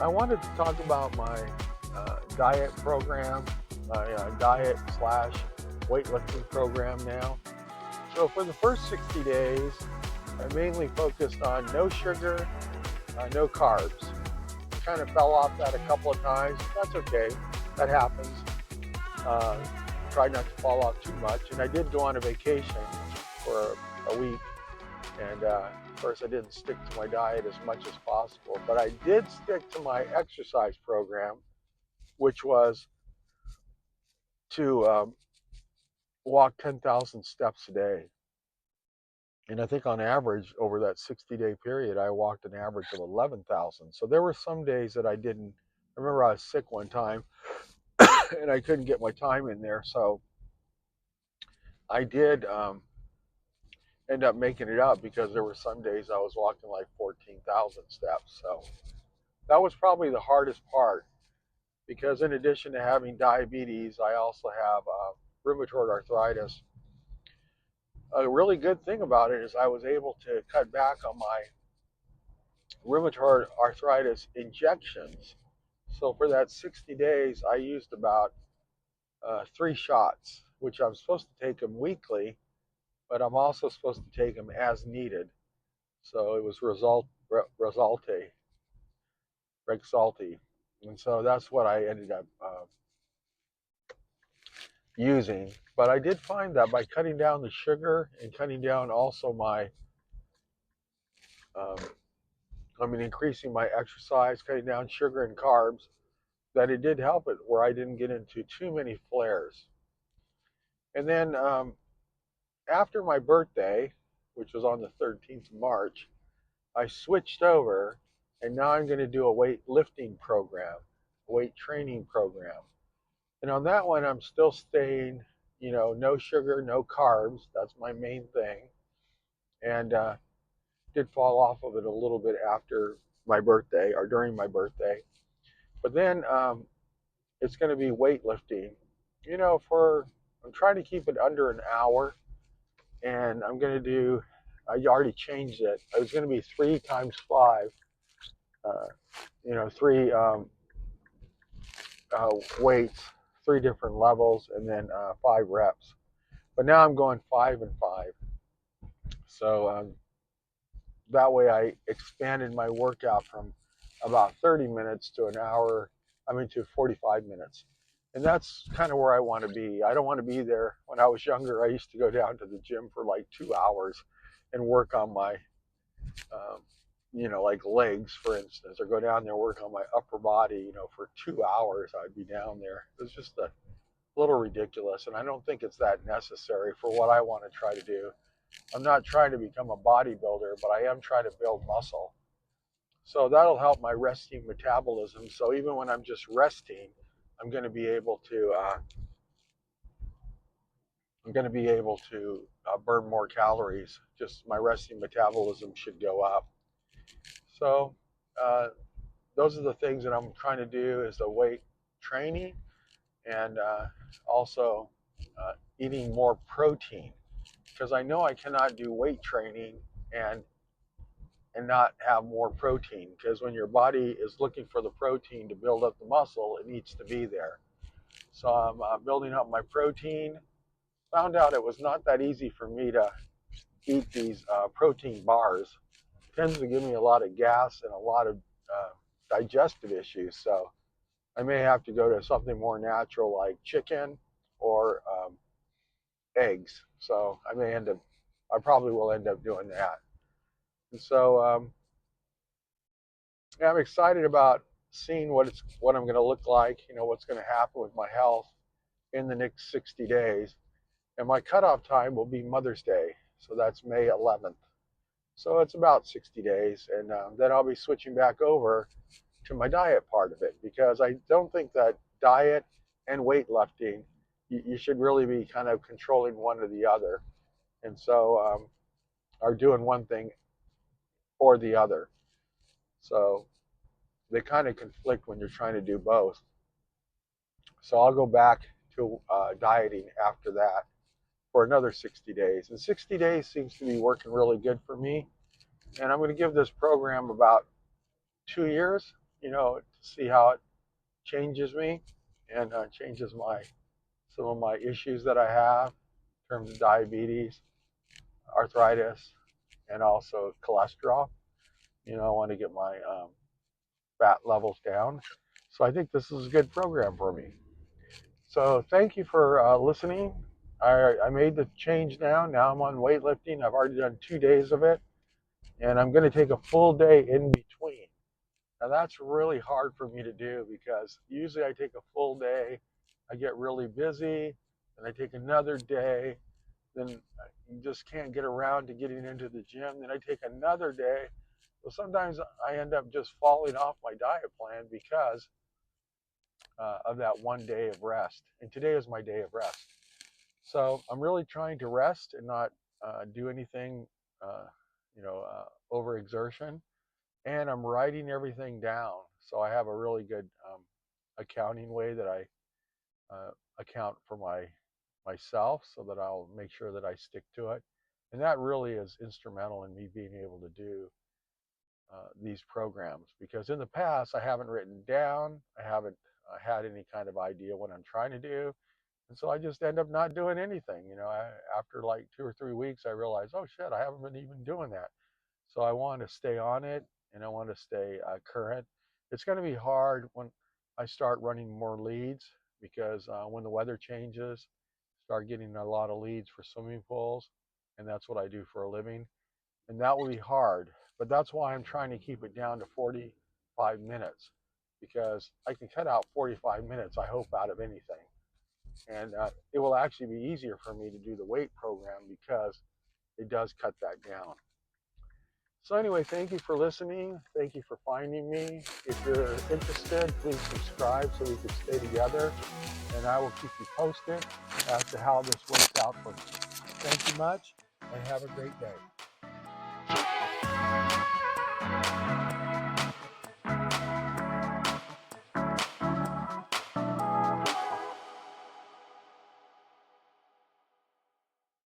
I wanted to talk about my diet program, my diet slash weightlifting program now. So for the first 60 days, I mainly focused on no sugar, no carbs. Kind of fell off that a couple of times. That's okay. That happens. Uh, Tried not to fall off too much. And I did go on a vacation for a week. And of course, I didn't stick to my diet as much as possible. But I did stick to my exercise program, which was to walk 10,000 steps a day. And I think on average, over that 60-day period, I walked an average of 11,000. So there were some days that I didn't. I remember I was sick one time and I couldn't get my time in there. So I did end up making it up because there were some days I was walking like 14,000 steps. So that was probably the hardest part because in addition to having diabetes, I also have rheumatoid arthritis. A really good thing about it is I was able to cut back on my rheumatoid arthritis injections. So for that 60 days, I used about 3 shots, which I'm supposed to take them weekly, but I'm also supposed to take them as needed. So it was Rexalti, and so that's what I ended up using. But I did find that by cutting down the sugar and cutting down also um, increasing my exercise, cutting down sugar and carbs, that it did help it where I didn't get into too many flares. And then after my birthday, which was on the 13th of March, I switched over and now I'm going to do a weightlifting program, a weight training program. And on that one, I'm still staying, no sugar, no carbs. That's my main thing. And did fall off of it a little bit after my birthday or during my birthday. But then it's going to be weightlifting. I'm trying to keep it under an hour, and I'm going to do. I already changed it. It was going to be 3 times 5. Uh, three weights, 3 different levels, and then 5 reps. But now I'm going 5 and 5. So that way I expanded my workout from about 30 minutes to an hour. To 45 minutes. And that's kind of where I want to be. I don't want to be there. When I was younger, I used to go down to the gym for like 2 hours and work on my, like legs, for instance, or go down there and work on my upper body, for 2 hours. I'd be down there. It was just a little ridiculous. And I don't think it's that necessary for what I want to try to do. I'm not trying to become a bodybuilder, but I am trying to build muscle. So that'll help my resting metabolism. So even when I'm just resting, I'm going to be able to burn more calories. Just my resting metabolism should go up. So uh, those are the things that I'm trying to do is the weight training and also eating more protein because I know I cannot do weight training and not have more protein because when your body is looking for the protein to build up the muscle, it needs to be there. So I'm building up my protein. Found out it was not that easy for me to eat these protein bars. It tends to give me a lot of gas and a lot of digestive issues. So I may have to go to something more natural like chicken or eggs. So I probably will end up doing that. And so yeah, I'm excited about seeing what I'm going to look like. What's going to happen with my health in the next 60 days. And my cutoff time will be Mother's Day, so that's May 11th. So it's about 60 days, and then I'll be switching back over to my diet part of it because I don't think that diet and weightlifting you should really be kind of controlling one or the other, and so are doing one thing or the other. So they kind of conflict when you're trying to do both. So I'll go back to dieting after that for another 60 days. And 60 days seems to be working really good for me. And I'm going to give this program about 2 years. to see how it changes me and changes some of my issues that I have in terms of diabetes, arthritis, and also cholesterol. I want to get my fat levels down. So I think this is a good program for me. So thank you for listening. I made the change now. Now I'm on weightlifting. I've already done 2 days of it, and I'm going to take a full day in between. Now that's really hard for me to do because usually I take a full day, I get really busy, and I take another day, then you just can't get around to getting into the gym. Then I take another day. So sometimes I end up just falling off my diet plan because of that one day of rest. And today is my day of rest. So I'm really trying to rest and not do anything, uh, overexertion. And I'm writing everything down. So I have a really good accounting way that I account for myself, so that I'll make sure that I stick to it. And that really is instrumental in me being able to do these programs, because in the past I haven't written down, I haven't had any kind of idea what I'm trying to do, and so I just end up not doing anything. After like 2 or 3 weeks, I realize, oh shit, I haven't been even doing that. So I want to stay on it, and I want to stay current. It's going to be hard when I start running more leads, because when the weather changes, start getting a lot of leads for swimming pools, and that's what I do for a living. And that will be hard, but that's why I'm trying to keep it down to 45 minutes, because I can cut out 45 minutes, I hope, out of anything. And it will actually be easier for me to do the weight program because it does cut that down. So anyway, thank you for listening. Thank you for finding me. If you're interested, please subscribe so we can stay together, and I will keep you posted as to how this works out for me. Thank you much, and have a great day.